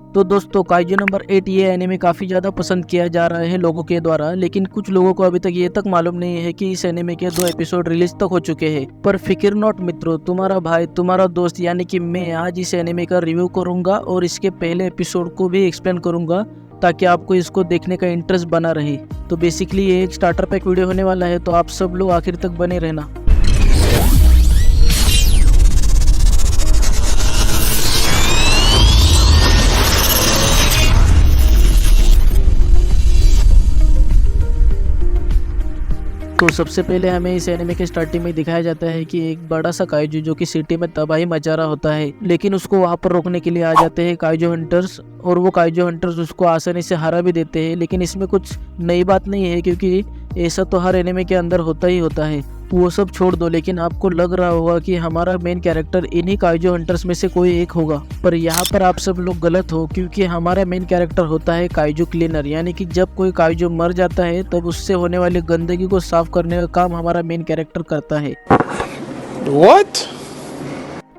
तो दोस्तों kaiju number 8 ये एनिमे काफ़ी ज़्यादा पसंद किया जा रहा है लोगों के द्वारा, लेकिन कुछ लोगों को अभी तक ये तक मालूम नहीं है कि इस एनिमे के 2 एपिसोड रिलीज तक हो चुके हैं। पर फिक्र नॉट मित्रों, तुम्हारा भाई तुम्हारा दोस्त यानी कि मैं आज इस एनिमे का रिव्यू करूंगा और इसके पहले एपिसोड को भी एक्सप्लेन करूंगा ताकि आपको इसको देखने का इंटरेस्ट बना रहे। तो बेसिकली ये एक स्टार्टर पैक वीडियो होने वाला है, तो आप सब लोग आखिर तक बने रहना। तो सबसे पहले हमें इस एनिमे के स्टार्टिंग में दिखाया जाता है कि एक बड़ा सा काइजू जो कि सिटी में तबाही मचा रहा होता है, लेकिन उसको वहां पर रोकने के लिए आ जाते हैं काइजू हंटर्स, और वो काइजू हंटर्स उसको आसानी से हरा भी देते हैं। लेकिन इसमें कुछ नई बात नहीं है, क्योंकि ऐसा तो हर एनिमे के अंदर होता ही होता है। वो सब छोड़ दो, लेकिन आपको लग रहा होगा कि हमारा मेन कैरेक्टर इन्हीं काइजू हंटर्स में से कोई एक होगा, पर यहाँ पर आप सब लोग गलत हो, क्योंकि हमारा मेन कैरेक्टर होता है काइजू क्लीनर। यानी कि जब कोई काइजू मर जाता है तब उससे होने वाली गंदगी को साफ करने का काम हमारा मेन कैरेक्टर करता है। What?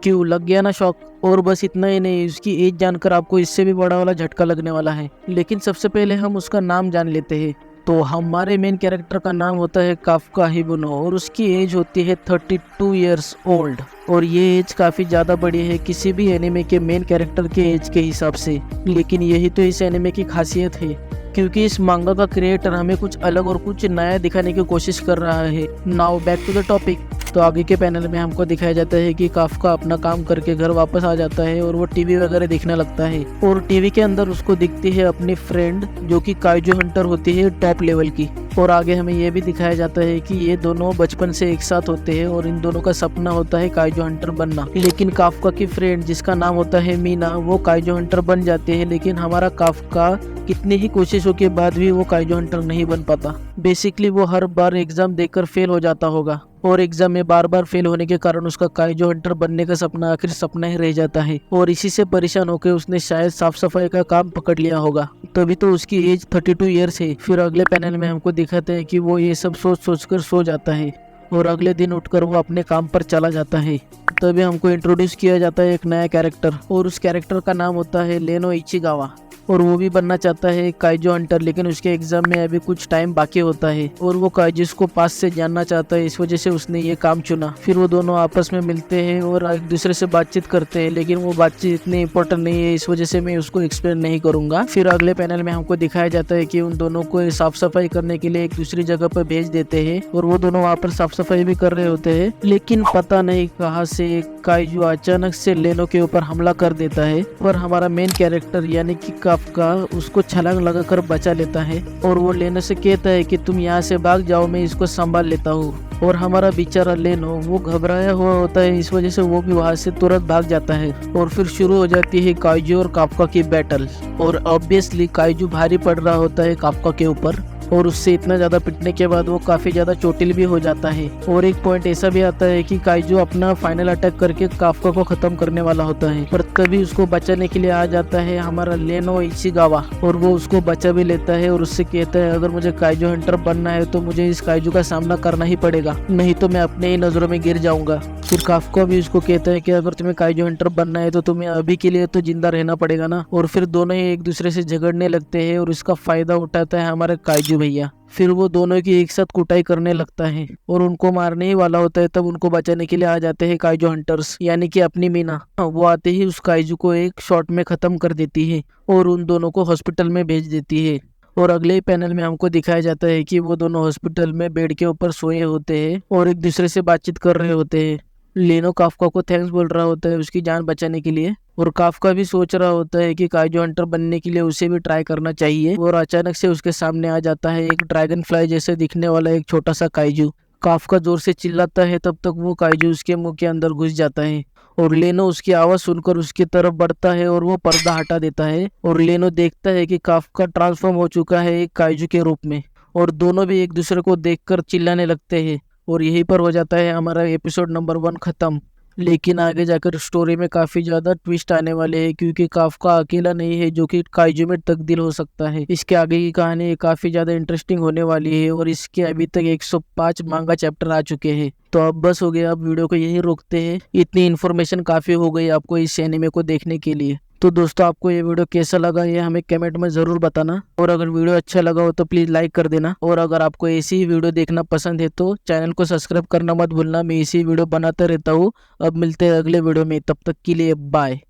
क्यों लग गया ना शौक? और बस इतना ही नहीं, उसकी एज जानकर आपको इससे भी बड़ा वाला झटका लगने वाला है। लेकिन सबसे पहले हम उसका नाम जान लेते हैं। तो हमारे मेन कैरेक्टर का नाम होता है काफका हिबुनो और उसकी एज होती है 32 इयर्स ओल्ड। और ये एज काफ़ी ज़्यादा बड़ी है किसी भी एनिमे के मेन कैरेक्टर के एज के हिसाब से। लेकिन यही तो इस एनिमे की खासियत है, क्योंकि इस मांगा का क्रिएटर हमें कुछ अलग और कुछ नया दिखाने की कोशिश कर रहा है। Now back to the topic. तो आगे के पैनल में हमको दिखाया जाता है कि काफका अपना काम करके घर वापस आ जाता है और वो टीवी वगैरह देखने लगता है, और टीवी के अंदर उसको दिखती है अपनी फ्रेंड जो कि काइजू हंटर होती है टॉप लेवल की। और आगे हमें यह भी दिखाया जाता है कि ये दोनों बचपन से एक साथ होते हैं और इन दोनों का सपना होता है काइजू हंटर बनना। लेकिन काफका की फ्रेंड जिसका नाम होता है मीना, वो काइजू हंटर बन जाती है, लेकिन हमारा काफका कितनी ही कोशिशों के बाद भी वो काइजू हंटर नहीं बन पाता। बेसिकली वो हर बार एग्जाम देकर फेल हो जाता होगा, और एग्जाम में बार बार फेल होने के कारण उसका काइजू हंटर बनने का सपना आखिर सपना ही रह जाता है। और इसी से परेशान होकर उसने शायद साफ सफाई का काम पकड़ लिया होगा, तभी तो उसकी एज 32 इयर्स है। फिर अगले पैनल में हमको दिखाते हैं कि वो ये सब सोच कर सो जाता है और अगले दिन उठकर वो अपने काम पर चला जाता है। तभी हमको इंट्रोड्यूस किया जाता है एक नया कैरेक्टर, और उस कैरेक्टर का नाम होता है लेनो इचिगावा। और वो भी बनना चाहता है काइजू हंटर, लेकिन उसके एग्जाम में अभी कुछ टाइम बाकी होता है और वो काइजू को पास से जानना चाहता है, इस वजह से उसने ये काम चुना। फिर वो दोनों आपस में मिलते हैं और एक दूसरे से बातचीत करते हैं, लेकिन वो बातचीत इतनी इंपॉर्टेंट नहीं है, इस वजह से मैं उसको एक्सप्लेन नहीं करूंगा। फिर अगले पैनल में हमको दिखाया जाता है कि उन दोनों को साफ सफाई करने के लिए एक दूसरी जगह पर भेज देते हैं, और वो दोनों वहाँ पर साफ सफाई भी कर रहे होते हैं। लेकिन पता नहीं कहाँ से काइजू अचानक से लेनो के ऊपर हमला कर देता है, पर हमारा मेन कैरेक्टर यानी कि काफका उसको छलांग लगाकर बचा लेता है, और वो लेनो से कहता है कि तुम यहाँ से भाग जाओ, मैं इसको संभाल लेता हूँ। और हमारा बेचारा लेनो वो घबराया हुआ होता है, इस वजह से वो भी वहाँ से तुरंत भाग जाता है। और फिर शुरू हो जाती है काइजू और काफका की बैटल, और ऑब्वियसली काइजू भारी पड़ रहा होता है काफका के ऊपर, और उससे इतना ज़्यादा पिटने के बाद वो काफ़ी ज़्यादा चोटिल भी हो जाता है। और एक पॉइंट ऐसा भी आता है कि काइजू अपना फाइनल अटैक करके काफका को ख़त्म करने वाला होता है, पर तभी उसको बचाने के लिए आ जाता है हमारा लेनो इचिगावा, और वो उसको बचा भी लेता है और उससे कहता है अगर मुझे काइजू हंटर बनना है तो मुझे इस काइजू का सामना करना ही पड़ेगा, नहीं तो मैं अपने ही नज़रों में गिर जाऊंगा। फिर काफका भी उसको कहता है कि अगर तुम्हें काइजू हंटर बनना है तो तुम्हें अभी के लिए तो जिंदा रहना पड़ेगा ना। और फिर दोनों ही एक दूसरे से झगड़ने लगते हैं और इसका फायदा उठाता है हमारे काइजू भैया। फिर वो दोनों की एक साथ कुटाई करने लगता है और उनको मारने ही वाला होता है, तब उनको बचाने के लिए आ जाते हैं काइजू हंटर्स यानी कि अपनी मीना। वो आते ही उस काइजू को एक शॉट में खत्म कर देती है और उन दोनों को हॉस्पिटल में भेज देती है। और अगले ही पैनल में हमको दिखाया जाता है कि वो दोनों हॉस्पिटल में बेड के ऊपर सोए होते हैं और एक दूसरे से बातचीत कर रहे होते हैं। लेनो काफका को थैंक्स बोल रहा होता है उसकी जान बचाने के लिए, और काफका भी सोच रहा होता है कि काइजू हंटर बनने के लिए उसे भी ट्राई करना चाहिए। और अचानक से उसके सामने आ जाता है एक ड्रैगन फ्लाई जैसे दिखने वाला एक छोटा सा काइजू। काफका जोर से चिल्लाता है, तब तक वो काइजू उसके मुंह के अंदर घुस जाता है, और लेनो उसकी आवाज सुनकर उसकी तरफ बढ़ता है और वो पर्दा हटा देता है। और लेनो देखता है कि काफका ट्रांसफॉर्म हो चुका है एक काइजू के रूप में, और दोनों भी एक दूसरे को देखकर चिल्लाने लगते हैं। और यहीं पर हो जाता है हमारा एपिसोड नंबर 1 खत्म। लेकिन आगे जाकर स्टोरी में काफी ज्यादा ट्विस्ट आने वाले हैं, क्योंकि काफका अकेला नहीं है जो कि काइजू में तब्दील हो सकता है। इसके आगे की कहानी काफी ज्यादा इंटरेस्टिंग होने वाली है, और इसके अभी तक 105 मांगा चैप्टर आ चुके हैं। तो अब बस हो गया, अब वीडियो को यही रोकते हैं। इतनी इन्फॉर्मेशन काफी हो गई आपको इस एनिमे को देखने के लिए। तो दोस्तों आपको ये वीडियो कैसा लगा ये हमें कमेंट में ज़रूर बताना, और अगर वीडियो अच्छा लगा हो तो प्लीज़ लाइक कर देना, और अगर आपको ऐसी ही वीडियो देखना पसंद है तो चैनल को सब्सक्राइब करना मत भूलना। मैं इसी वीडियो बनाता रहता हूँ। अब मिलते हैं अगले वीडियो में, तब तक के लिए बाय।